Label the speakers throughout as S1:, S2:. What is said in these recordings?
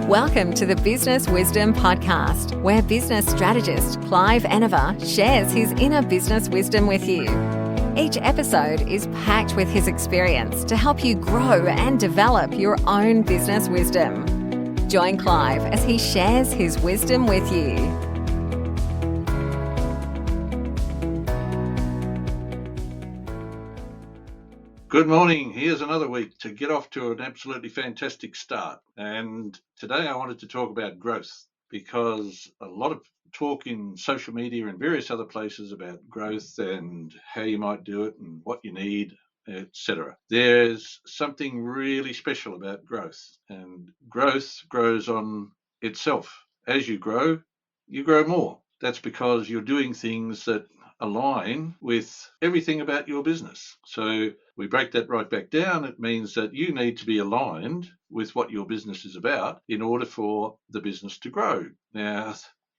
S1: Welcome to the Business Wisdom Podcast, where business strategist Clive Enever shares his inner business wisdom with you. Each episode is packed with his experience to help you grow and develop your own business wisdom. Join Clive as he shares his wisdom with you.
S2: Good morning. Here's another week to get off to an absolutely fantastic start. And today I wanted to talk about growth because a lot of talk in social media and various other places about growth and how you might do it and what you need, etc. There's something really special about growth, and growth grows on itself. As you grow more. That's because you're doing things that align with everything about your business. So we break that right back down. It means that you need to be aligned with what your business is about in order for the business to grow. Now,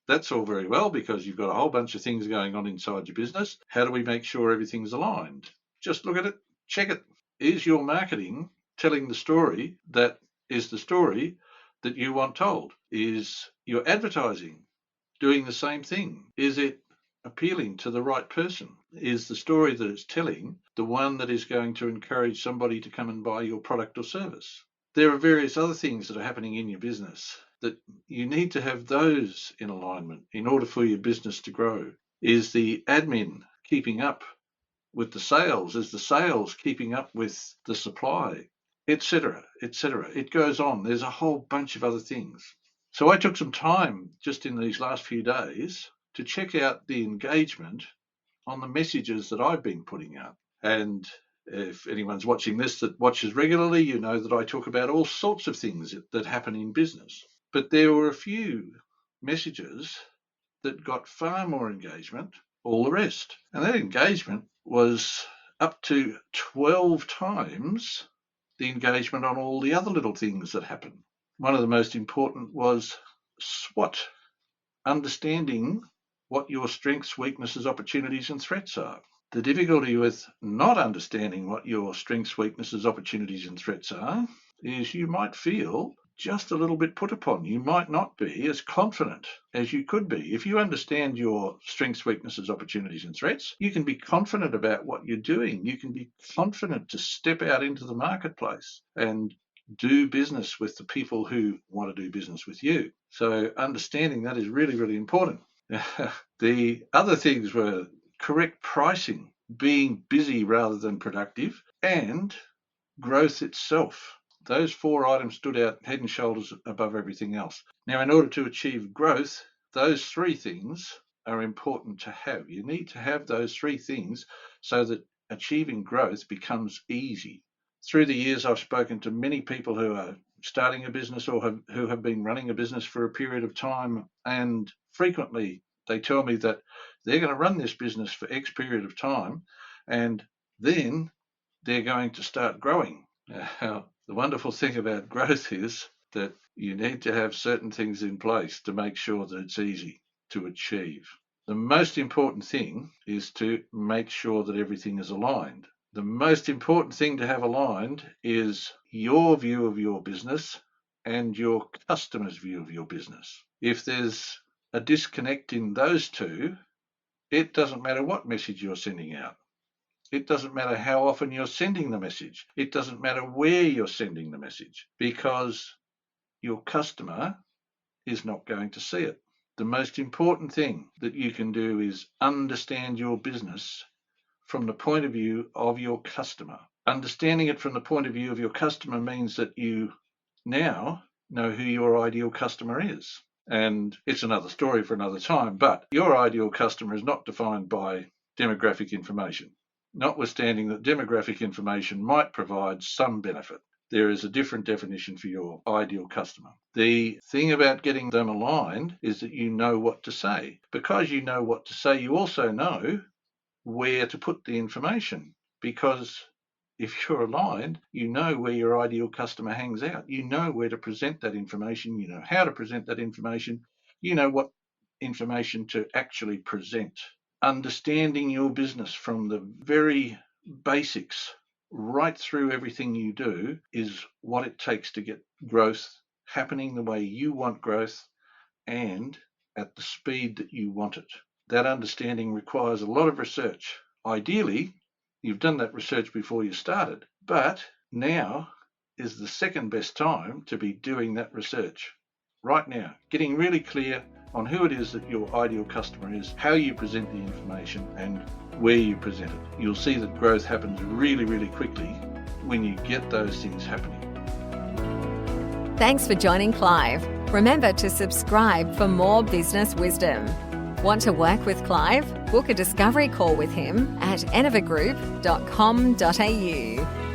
S2: that's all very well because you've got a whole bunch of things going on inside your business. How do we make sure everything's aligned? Just look at it, check it. Is your marketing telling the story that is the story that you want told? Is your advertising doing the same thing? Is it appealing to the right person? Is the story that it's telling the one that is going to encourage somebody to come and buy your product or service? There are various other things that are happening in your business that you need to have those in alignment in order for your business to grow. Is the admin keeping up with the sales? Is the sales keeping up with the supply? Etc., etc. It goes on. There's a whole bunch of other things. So I took some time just in these last few days to check out the engagement on the messages that I've been putting out. And if anyone's watching this that watches regularly, you know that I talk about all sorts of things that happen in business. But there were a few messages that got far more engagement, all the rest. And that engagement was up to 12 times the engagement on all the other little things that happen. One of the most important was SWOT, understanding what your strengths, weaknesses, opportunities, and threats are. The difficulty with not understanding what your strengths, weaknesses, opportunities, and threats are is you might feel just a little bit put upon. You might not be as confident as you could be. If you understand your strengths, weaknesses, opportunities, and threats, you can be confident about what you're doing. You can be confident to step out into the marketplace and do business with the people who want to do business with you. So understanding that is really, really important. The other things were correct pricing, being busy rather than productive, and growth itself. Those four items stood out head and shoulders above everything else. Now, in order to achieve growth, those three things are important to have. You need to have those three things so that achieving growth becomes easy. Through the years, I've spoken to many people who are starting a business or who have been running a business for a period of time, and frequently they tell me that they're going to run this business for X period of time, and then they're going to start growing. Now, the wonderful thing about growth is that you need to have certain things in place to make sure that it's easy to achieve. The most important thing is to make sure that everything is aligned. The most important thing to have aligned is your view of your business and your customer's view of your business. If there's a disconnect in those two, it doesn't matter what message you're sending out. It doesn't matter how often you're sending the message. It doesn't matter where you're sending the message, because your customer is not going to see it. The most important thing that you can do is understand your business from the point of view of your customer. Understanding it from the point of view of your customer means that you now know who your ideal customer is. And it's another story for another time, but your ideal customer is not defined by demographic information, notwithstanding that demographic information might provide some benefit. There is a different definition for your ideal customer. The thing about getting them aligned is that you know what to say. Because you know what to say, you also know where to put the information, because if you're aligned, you know where your ideal customer hangs out. You know where to present that information. You know how to present that information. You know what information to actually present. Understanding your business from the very basics right through everything you do is what it takes to get growth happening the way you want growth and at the speed that you want it. That understanding requires a lot of research. Ideally, you've done that research before you started, but now is the second best time to be doing that research. Right now, getting really clear on who it is that your ideal customer is, how you present the information, and where you present it. You'll see that growth happens really, really quickly when you get those things happening.
S1: Thanks for joining Clive. Remember to subscribe for more business wisdom. Want to work with Clive? Book a discovery call with him at enervagroup.com.au.